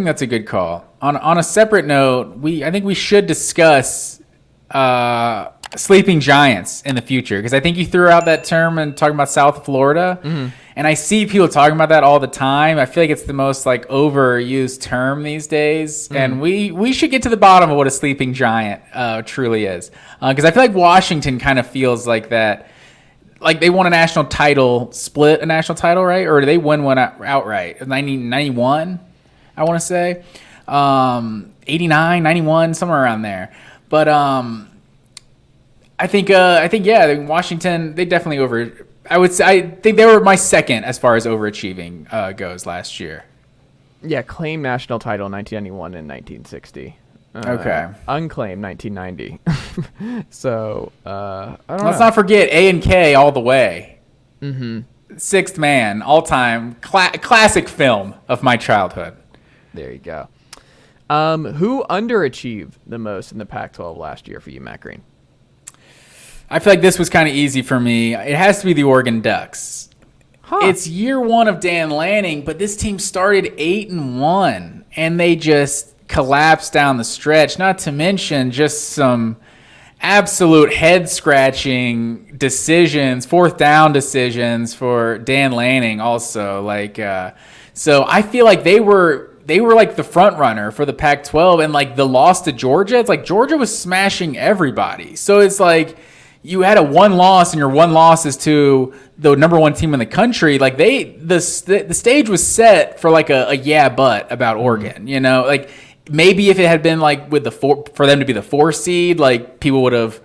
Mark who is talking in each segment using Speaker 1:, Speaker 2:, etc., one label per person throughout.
Speaker 1: think that's a good call. On a separate note, I think we should discuss sleeping giants in the future, because I think you threw out that term and talking about South Florida, and I see people talking about that all the time. I feel like it's the most like overused term these days, and we should get to the bottom of what a sleeping giant truly is, because I feel like Washington kind of feels like that. Like they won a national title, split a national title, right? Or did they win one outright? 91, I want to say. 89, 91, somewhere around there. But I think Washington, they definitely I think they were my second as far as overachieving goes last year.
Speaker 2: Yeah, claimed national title in 1991 and 1960.
Speaker 1: Okay.
Speaker 2: Unclaimed 1990. So, I don't know.
Speaker 1: Let's not forget A&K all the way. Sixth Man, all-time classic film of my childhood.
Speaker 2: There you go. Who underachieved the most in the Pac-12 last year for you, Matt Green?
Speaker 1: I feel like this was kind of easy for me. It has to be the Oregon Ducks. It's year one of Dan Lanning, but this team started 8-1, and they just collapsed down the stretch. Not to mention just some absolute head-scratching decisions, fourth down decisions for Dan Lanning. Also, so I feel like they were like the front runner for the Pac-12, and like the loss to Georgia, it's like Georgia was smashing everybody. So it's like you had a one loss, and your one loss is to the number one team in the country. Like the stage was set for like a yeah but about Oregon. You know, like maybe if it had been like with for them to be the 4 seed, like people would have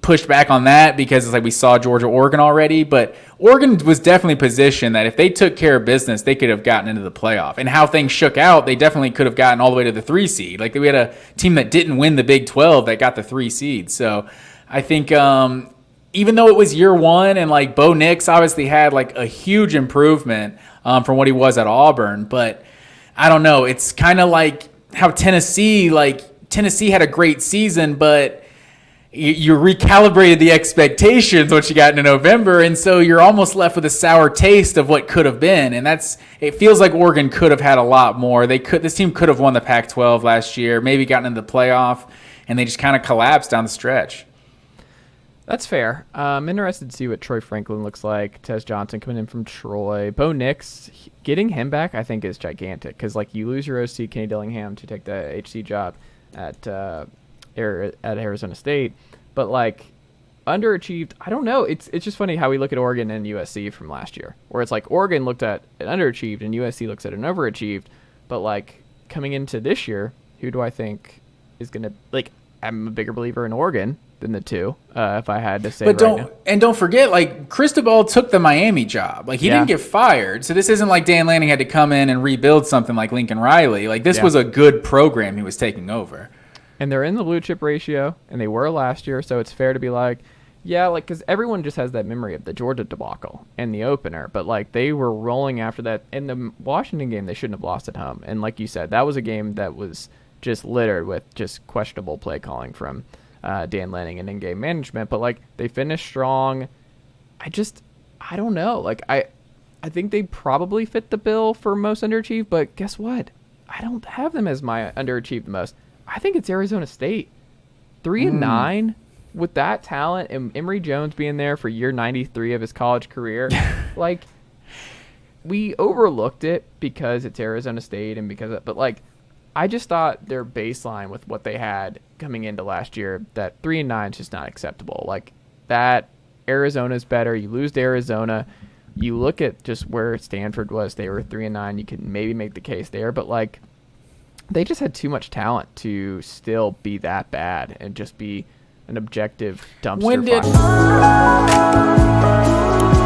Speaker 1: pushed back on that, because it's like we saw Georgia, Oregon already. But Oregon was definitely positioned that if they took care of business, they could have gotten into the playoff. And how things shook out, they definitely could have gotten all the way to the 3 seed. Like we had a team that didn't win the Big 12 that got the 3 seed. So I think even though it was year one, and like Bo Nix obviously had like a huge improvement from what he was at Auburn, but I don't know. It's kind of like how Tennessee had a great season, but you recalibrated the expectations once you got into November, and so you're almost left with a sour taste of what could have been. And it feels like Oregon could have had a lot more. This team could have won the Pac-12 last year, maybe gotten into the playoff, and they just kind of collapsed down the stretch.
Speaker 2: That's fair. I'm interested to see what Troy Franklin looks like. Tez Johnson coming in from Troy. Bo Nix, getting him back, I think, is gigantic, because like you lose your OC, Kenny Dillingham, to take the HC job at Arizona State, but like underachieved. I don't know. It's just funny how we look at Oregon and USC from last year, where it's like Oregon looked at an underachieved and USC looks at an overachieved. But like coming into this year, who do I think is gonna like? I'm a bigger believer in Oregon than the two, if I had to say. But
Speaker 1: don't forget, like Cristobal took the Miami job. Like he didn't get fired, so this isn't like Dan Lanning had to come in and rebuild something like Lincoln Riley. Like this was a good program he was taking over.
Speaker 2: And they're in the blue chip ratio, and they were last year, so it's fair to be like, yeah, like because everyone just has that memory of the Georgia debacle and the opener, but like they were rolling after that. In the Washington game, they shouldn't have lost at home, and like you said, that was a game that was just littered with just questionable play calling from Dan Lanning and in-game management. But like they finished strong. I don't know. Like I think they probably fit the bill for most underachieved, but guess what? I don't have them as my underachieved the most. I think it's Arizona State. 3-9 with that talent, and Emory Jones being there for year 93 of his college career. Like we overlooked it because it's Arizona State and but like I just thought their baseline with what they had coming into last year, that 3-9 is just not acceptable. Like that, Arizona's better. You lose to Arizona. You look at just where Stanford was. They were 3-9. You can maybe make the case there, but like they just had too much talent to still be that bad and just be an objective dumpster fire.